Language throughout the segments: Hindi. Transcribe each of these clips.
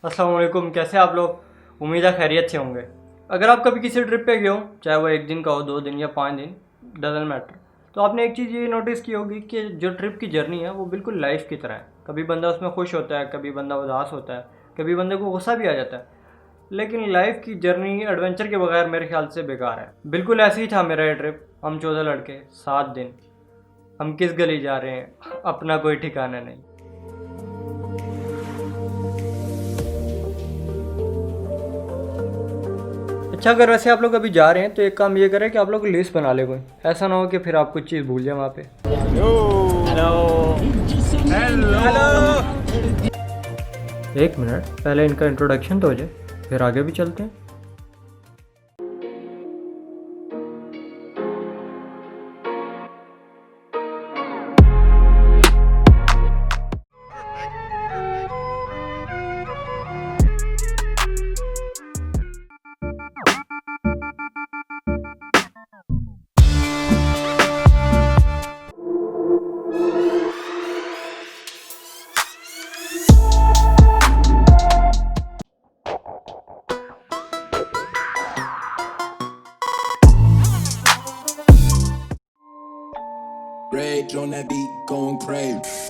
अस्सलाम वालेकुम, कैसे आप लोग? उम्मीद है खैरियत से होंगे। अगर आप कभी किसी ट्रिप पे गए हो, चाहे वो एक दिन का हो, 2 दिन या 5 दिन, डजंट मैटर, तो आपने एक चीज़ ये नोटिस की होगी कि जो ट्रिप की जर्नी है वो बिल्कुल लाइफ की तरह है। कभी बंदा उसमें खुश होता है, कभी बंदा उदास होता है, कभी बंदे को गुस्सा भी आ जाता है। लेकिन लाइफ की जर्नी एडवेंचर के बगैर मेरे ख्याल से बेकार है। बिल्कुल ऐसे ही था मेरा ये ट्रिप। हम 14 लड़के, 7 दिन। हम किस गली जा रहे हैं अपना कोई ठिकाना नहीं। अच्छा, अगर वैसे आप लोग अभी जा रहे हैं तो एक काम ये करें कि आप लोग लिस्ट बना ले कोई। ऐसा ना हो कि फिर आप कुछ चीज़ भूल जाए वहाँ पे। एक मिनट, पहले इनका इंट्रोडक्शन तो हो जाए, फिर आगे भी चलते हैं। Rage on that beat, going crazy.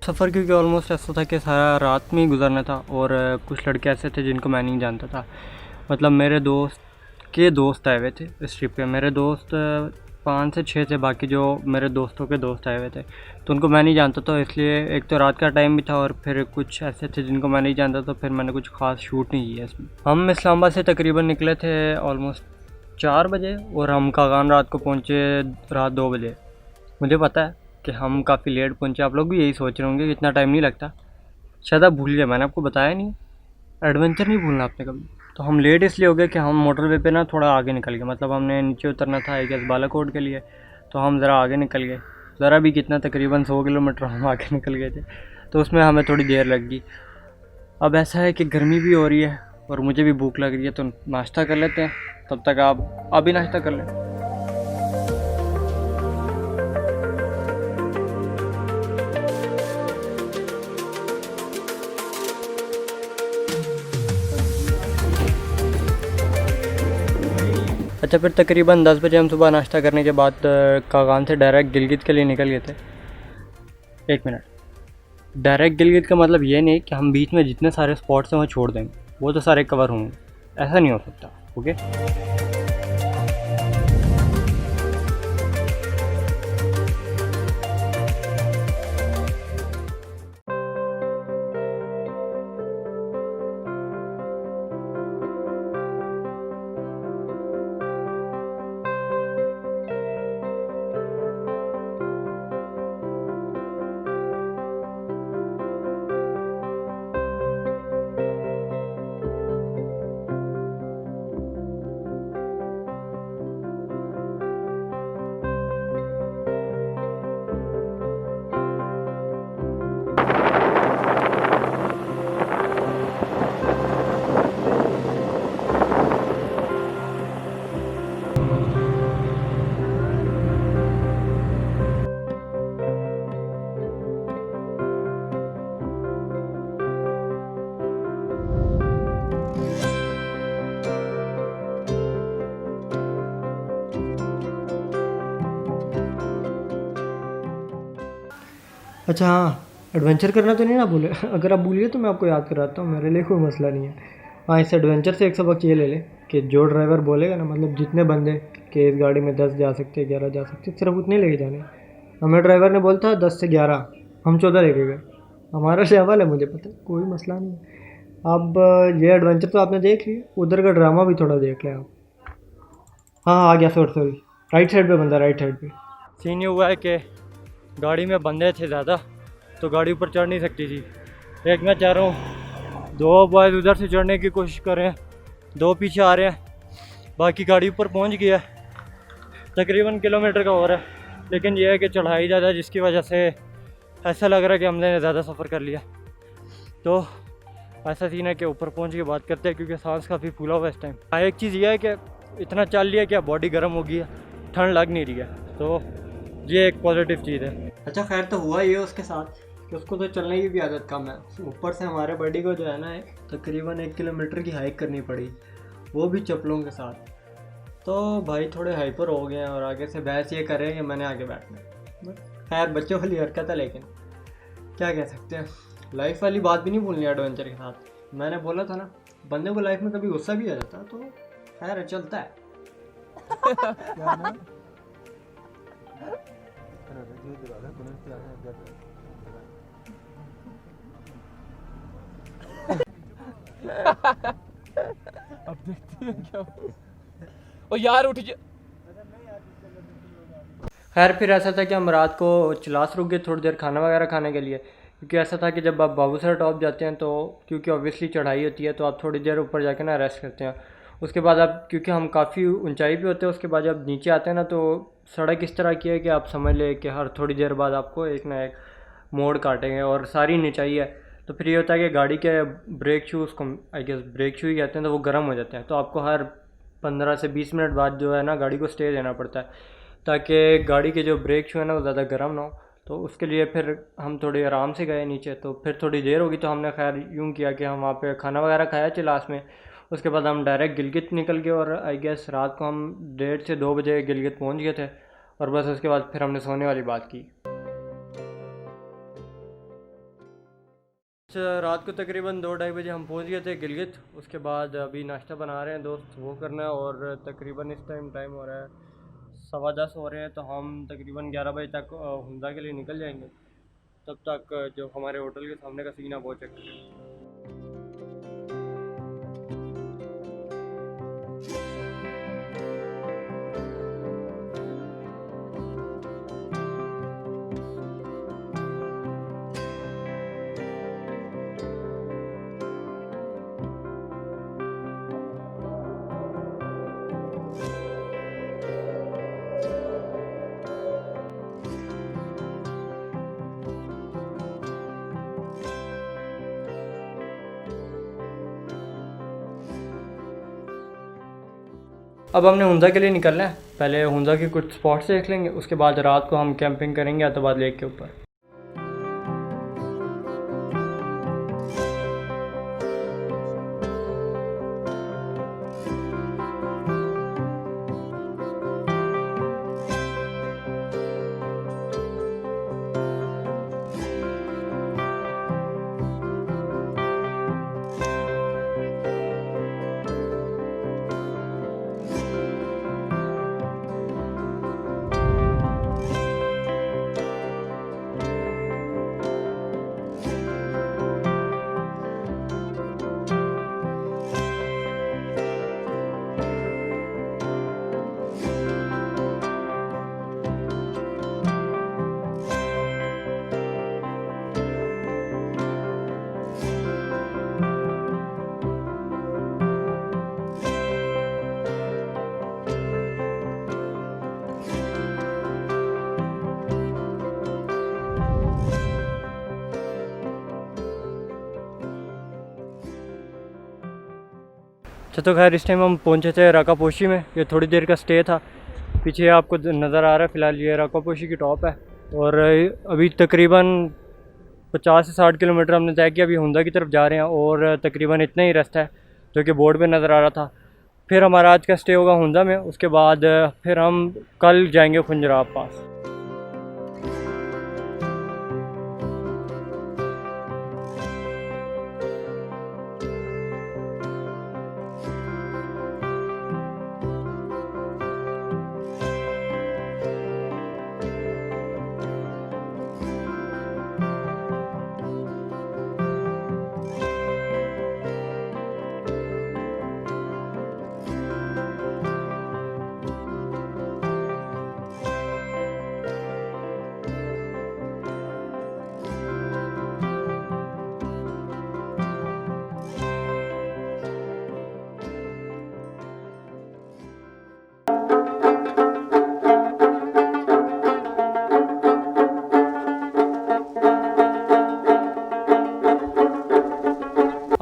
सफ़र क्योंकि ऑलमोस्ट ऐसा था कि सारा रात में ही गुजरना था, और कुछ लड़के ऐसे थे जिनको मैं नहीं जानता था। मतलब मेरे दोस्त के दोस्त आए हुए थे इस ट्रिप पे। मेरे दोस्त 5 से 6 थे, बाकी जो मेरे दोस्तों के दोस्त आए हुए थे तो उनको मैं नहीं जानता था। इसलिए एक तो रात का टाइम भी था, और फिर कुछ ऐसे थे जिनको मैं नहीं जानता, तो फिर मैंने कुछ ख़ास शूट नहीं किया इसमें। हम इस्लामाबाद से तकरीबन निकले थे ऑलमोस्ट 4 बजे, और हम कागान रात को पहुँचे रात 2 बजे। मुझे पता है कि हम काफ़ी लेट पहुँचे। आप लोग भी यही सोच रहे होंगे कि इतना टाइम नहीं लगता। शायद आप भूल गए, मैंने आपको बताया नहीं, एडवेंचर नहीं भूलना आपने कभी। तो हम लेट इसलिए हो गए कि हम मोटरवे पे ना थोड़ा आगे निकल गए। मतलब हमने नीचे उतरना था आई गेस बालाकोट के लिए, तो हम ज़रा आगे निकल गए। ज़रा भी कितना, तकरीबन 100 किलोमीटर हम आगे निकल गए थे, तो उसमें हमें थोड़ी देर लग गई। अब ऐसा है कि गर्मी भी हो रही है और मुझे भी भूख लग रही है, तो नाश्ता कर लेते हैं। तब तक आप भी नाश्ता कर लें। अच्छा, फिर तकरीबन 10 बजे हम सुबह नाश्ता करने के बाद कागान से डायरेक्ट गिलगित के लिए निकल गए थे। एक मिनट, डायरेक्ट गिलगित का मतलब ये नहीं कि हम बीच में जितने सारे स्पॉट्स हैं वो छोड़ देंगे, वो तो सारे कवर होंगे। ऐसा नहीं हो सकता। ओके, अच्छा हाँ, एडवेंचर करना तो नहीं ना भूले। अगर आप भूलिए तो मैं आपको याद कराता हूँ, मेरे लिए कोई मसला नहीं है। हाँ, इस एडवेंचर से एक सबक ये ले लें कि जो ड्राइवर बोलेगा ना, मतलब जितने बंदे कि इस गाड़ी में 10 जा सकते, 11 जा सकते, सिर्फ उतने लेके जाने। हमें ड्राइवर ने बोला था 10 से 11, हम 14 लेके गए। हमारा लेवल है, मुझे पता है, कोई मसला नहीं है। अब ये एडवेंचर तो आपने देख लिया, उधर का ड्रामा भी थोड़ा देख लें आप। हाँ, आ गया, सॉरी, राइट साइड पे बंदा, राइट साइड पे। सीन ये हुआ है कि गाड़ी में बंदे थे ज़्यादा, तो गाड़ी ऊपर चढ़ नहीं सकती थी। एक मैं चाह रहा हूँ 2 बॉयज़ उधर से चढ़ने की कोशिश कर रहे हैं, 2 पीछे आ रहे हैं, बाकी गाड़ी ऊपर पहुँच गया है, तकरीबन किलोमीटर का हो रहा है, लेकिन यह है कि चढ़ाई ज़्यादा है जिसकी वजह से ऐसा लग रहा है कि हमने ज़्यादा सफ़र कर लिया। तो ऐसा सीन है कि ऊपर पहुँच के बात करते हैं क्योंकि सांस काफ़ी फूला हुआ है इस टाइम। हाँ, एक चीज़ ये है कि इतना चल लिया कि बॉडी गर्म हो गई है, ठंड लग नहीं रही है, तो ये एक पॉजिटिव चीज़ है। अच्छा खैर, तो हुआ ये उसके साथ कि उसको तो चलने की भी आदत कम है, ऊपर से हमारे बॉडी को जो है ना तकरीबन 1 किलोमीटर की हाइक करनी पड़ी, वो भी चप्पलों के साथ। तो भाई थोड़े हाइपर हो गए हैं और आगे से बहस ये कर रहे हैं कि मैंने आगे बैठना है। खैर बच्चों वाली हरकत है, लेकिन क्या कह सकते हैं, लाइफ वाली बात भी नहीं भूलनी एडवेंचर के साथ। मैंने बोला था ना, बंदे को लाइफ में कभी गुस्सा भी आ जाता है, तो खैर चलता है। अब देखते हैं क्या। ओ यार उठ जा। खैर फिर ऐसा था कि हम रात को चिलास रुक गए थोड़ी देर खाना वगैरह खाने के लिए, क्योंकि ऐसा था कि जब आप बाबूसर टॉप जाते हैं तो क्योंकि ऑब्वियसली चढ़ाई होती है, तो आप थोड़ी देर ऊपर जाके ना रेस्ट करते हैं। उसके बाद आप, क्योंकि हम काफ़ी ऊंचाई पे होते हैं, उसके बाद जब नीचे आते हैं ना, तो सड़क इस तरह की है कि आप समझ लें कि हर थोड़ी देर बाद आपको एक ना एक मोड़ काटेंगे और सारी नीचाई है। तो फिर ये होता है कि गाड़ी के ब्रेक शूज़ को, आई गेस ब्रेक शू ही कहते हैं, तो वो गर्म हो जाते हैं, तो आपको हर 15 से 20 मिनट बाद जो है ना गाड़ी को स्टे देना पड़ता है, ताकि गाड़ी के जो ब्रेक शू है ना वो ज़्यादा गर्म ना हो। तो उसके लिए फिर हम थोड़ी आराम से गए नीचे, तो फिर थोड़ी देर होगी, तो हमने खैर यूँ किया कि हम वहाँ पे खाना वगैरह खाया चिलास में। उसके बाद हम डायरेक्ट गिलगित निकल गए और आई गेस रात को हम 1:30 से 2 बजे गिलगित पहुँच गए थे, और बस उसके बाद फिर हमने सोने वाली बात की। रात को तकरीबन 2-2:30 बजे हम पहुंच गए थे गिलगित। उसके बाद अभी नाश्ता बना रहे हैं दोस्त, वो करना है, और तकरीबन इस टाइम हो रहा है 10:15 हो रहे हैं, तो हम तकरीबन 11 बजे तक हुंदा के लिए निकल जाएंगे। तब तक जो हमारे होटल के सामने का सीन है वो चेक करें। अब हमने हुंदा के लिए निकलना है, पहले हुंदा के कुछ स्पॉट्स देख लेंगे, उसके बाद रात को हम कैंपिंग करेंगे आतबाद लेक के ऊपर। अच्छा, तो खैर इस टाइम हम पहुंचे थे राकापोशी में, ये थोड़ी देर का स्टे था। पीछे आपको नज़र आ रहा है फ़िलहाल ये राकापोशी की टॉप है, और अभी तकरीबन 50 से 60 किलोमीटर हमने तय किया, अभी हुंदा की तरफ जा रहे हैं, और तकरीबन इतना ही रास्ता है जो कि बोर्ड पे नज़र आ रहा था। फिर हमारा आज का स्टे होगा हुंदा में, उसके बाद फिर हम कल जाएंगे खुंजराब पास।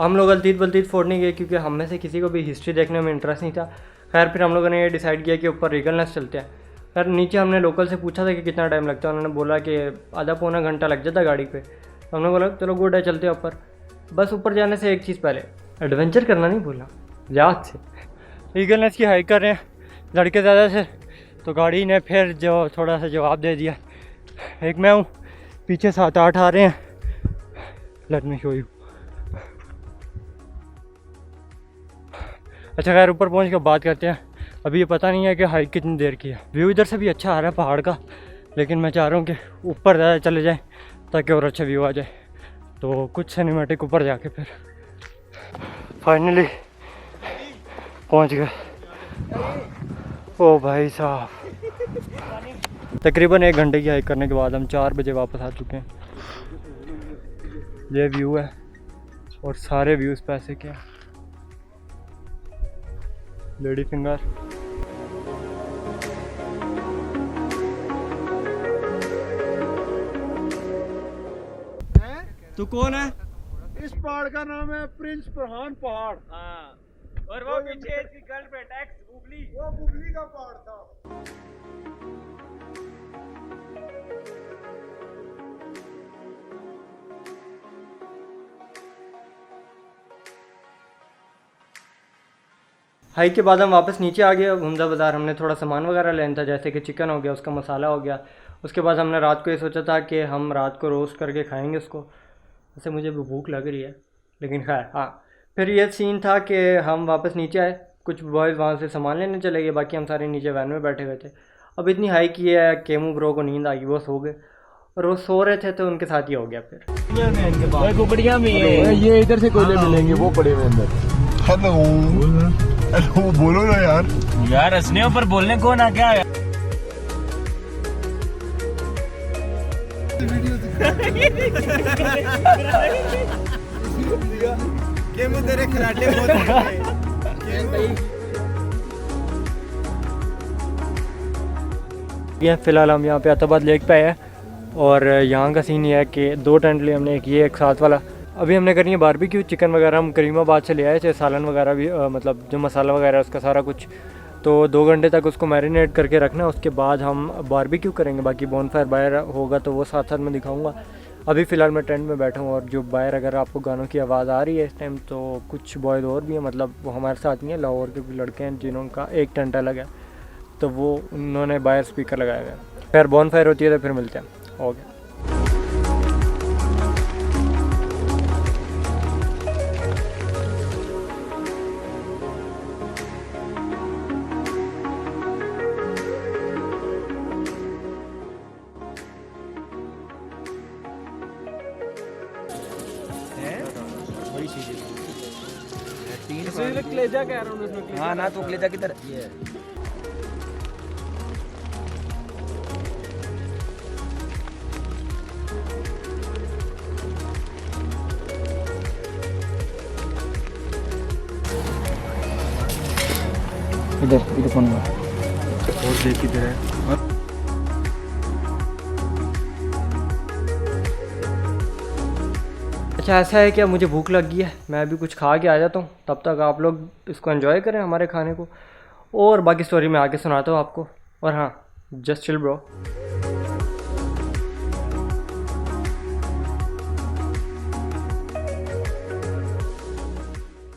हम लोग गलतीत बलतीत फोड़ नहीं गए क्योंकि हम में से किसी को भी हिस्ट्री देखने में इंटरेस्ट नहीं था। खैर फिर हम लोगों ने ये डिसाइड किया कि ऊपर रीगलनेस चलते हैं। खैर नीचे हमने लोकल से पूछा था कि कितना टाइम लगता है, उन्होंने बोला कि आधा पौना घंटा लग जाता गाड़ी पे। तो हमने बोला चलो गुड है चलते हैं ऊपर। बस ऊपर जाने से एक चीज़ पहले एडवेंचर करना नहीं भूलना, याद से। रीगलनेस की हाइक कर रहे हैं लड़के ज़्यादा से, तो गाड़ी ने फिर जो थोड़ा सा जवाब दे दिया। एक मैं हूँ, पीछे 7-8 आ रहे हैं। Let me show you. अच्छा खैर ऊपर पहुँच कर बात करते हैं। अभी ये पता नहीं है कि हाइक कितनी देर की है। व्यू इधर से भी अच्छा आ रहा है पहाड़ का, लेकिन मैं चाह रहा हूँ कि ऊपर ज़्यादा चले जाएं ताकि और अच्छा व्यू आ जाए। तो कुछ सिनेमैटिक ऊपर जाके फिर फाइनली पहुँच गए। ओ भाई साहब, तकरीबन 1 घंटे की हाइक करने के बाद हम 4 बजे वापस आ चुके हैं। ये व्यू है और सारे व्यूज़ पैसे के हैं। Lady finger. तू कौन है? इस पहाड़ का नाम है प्रिंस प्रहान पहाड़। हाँ, और वो पीछे इसकी गर्लफ्रेंड एक्स बुबली। वो बुबली का पहाड़ था। हाइक के बाद हम वापस नीचे आ गए हमजा बाज़ार। हमने थोड़ा सामान वगैरह लेना था, जैसे कि चिकन हो गया, उसका मसाला हो गया। उसके बाद हमने रात को ये सोचा था कि हम रात को रोस्ट करके खाएंगे उसको। वैसे मुझे भी भूख लग रही है, लेकिन खैर हाँ। फिर ये सीन था कि हम वापस नीचे आए, कुछ बॉयज़ वहाँ से सामान लेने चले गए, बाकी हम सारे नीचे वैन में बैठे हुए थे। अब इतनी हाइक की है, केमू ब्रो को नींद आ गई, वो सो गए, और वो सो रहे थे तो उनके साथ ही हो गया। फिर कुकड़ियाँ में ये इधर से कोयले मिलेंगे, वो पड़े हुए अंदर। हेलो हेलो, बोलो ना यार। यार हंसने ऊपर बोलने को ना क्या है। तेरे खिलाड़े ये फ़िलहाल हम यहाँ पे अताबाद लेक पे आए हैं, और यहाँ का सीन ये है कि 2 टेंट लिए हमने, एक ये एक साथ वाला। अभी हमने करनी है बारबेक्यू। चिकन वगैरह हम करीमाबाद से ले आए थे, सालन वगैरह भी मतलब जो मसाला वगैरह उसका सारा कुछ। तो 2 घंटे तक उसको मैरिनेट करके रखना है, उसके बाद हम बारबेक्यू करेंगे। बाकी बोनफायर बाहर होगा तो वो साथ साथ में दिखाऊंगा। अभी फ़िलहाल मैं टेंट में बैठा हूँ, और जो बाहर अगर आपको गानों की आवाज़ आ रही है इस टाइम, तो कुछ बॉयज़ और भी हैं, मतलब वो हमारे साथ नहीं है, लाहौर के कुछ लड़के हैं जिनका एक टेंट अलग है, तो वो उन्होंने बाहर स्पीकर लगाए हुए हैं। फिर बोनफायर होती है तो फिर मिलते हैं। ओके। कलेजा कह रहा हूँ इसमें। हाँ ना, तो कलेजा की तरह ये है। इधर कौन है? और देख इधर है। अच्छा ऐसा है क्या, मुझे भूख लग गई है, मैं अभी कुछ खा के आ जाता हूँ। तब तक आप लोग इसको एंजॉय करें हमारे खाने को, और बाकी स्टोरी मैं आगे सुनाता हूँ आपको। और हाँ, जस्ट चिल ब्रो।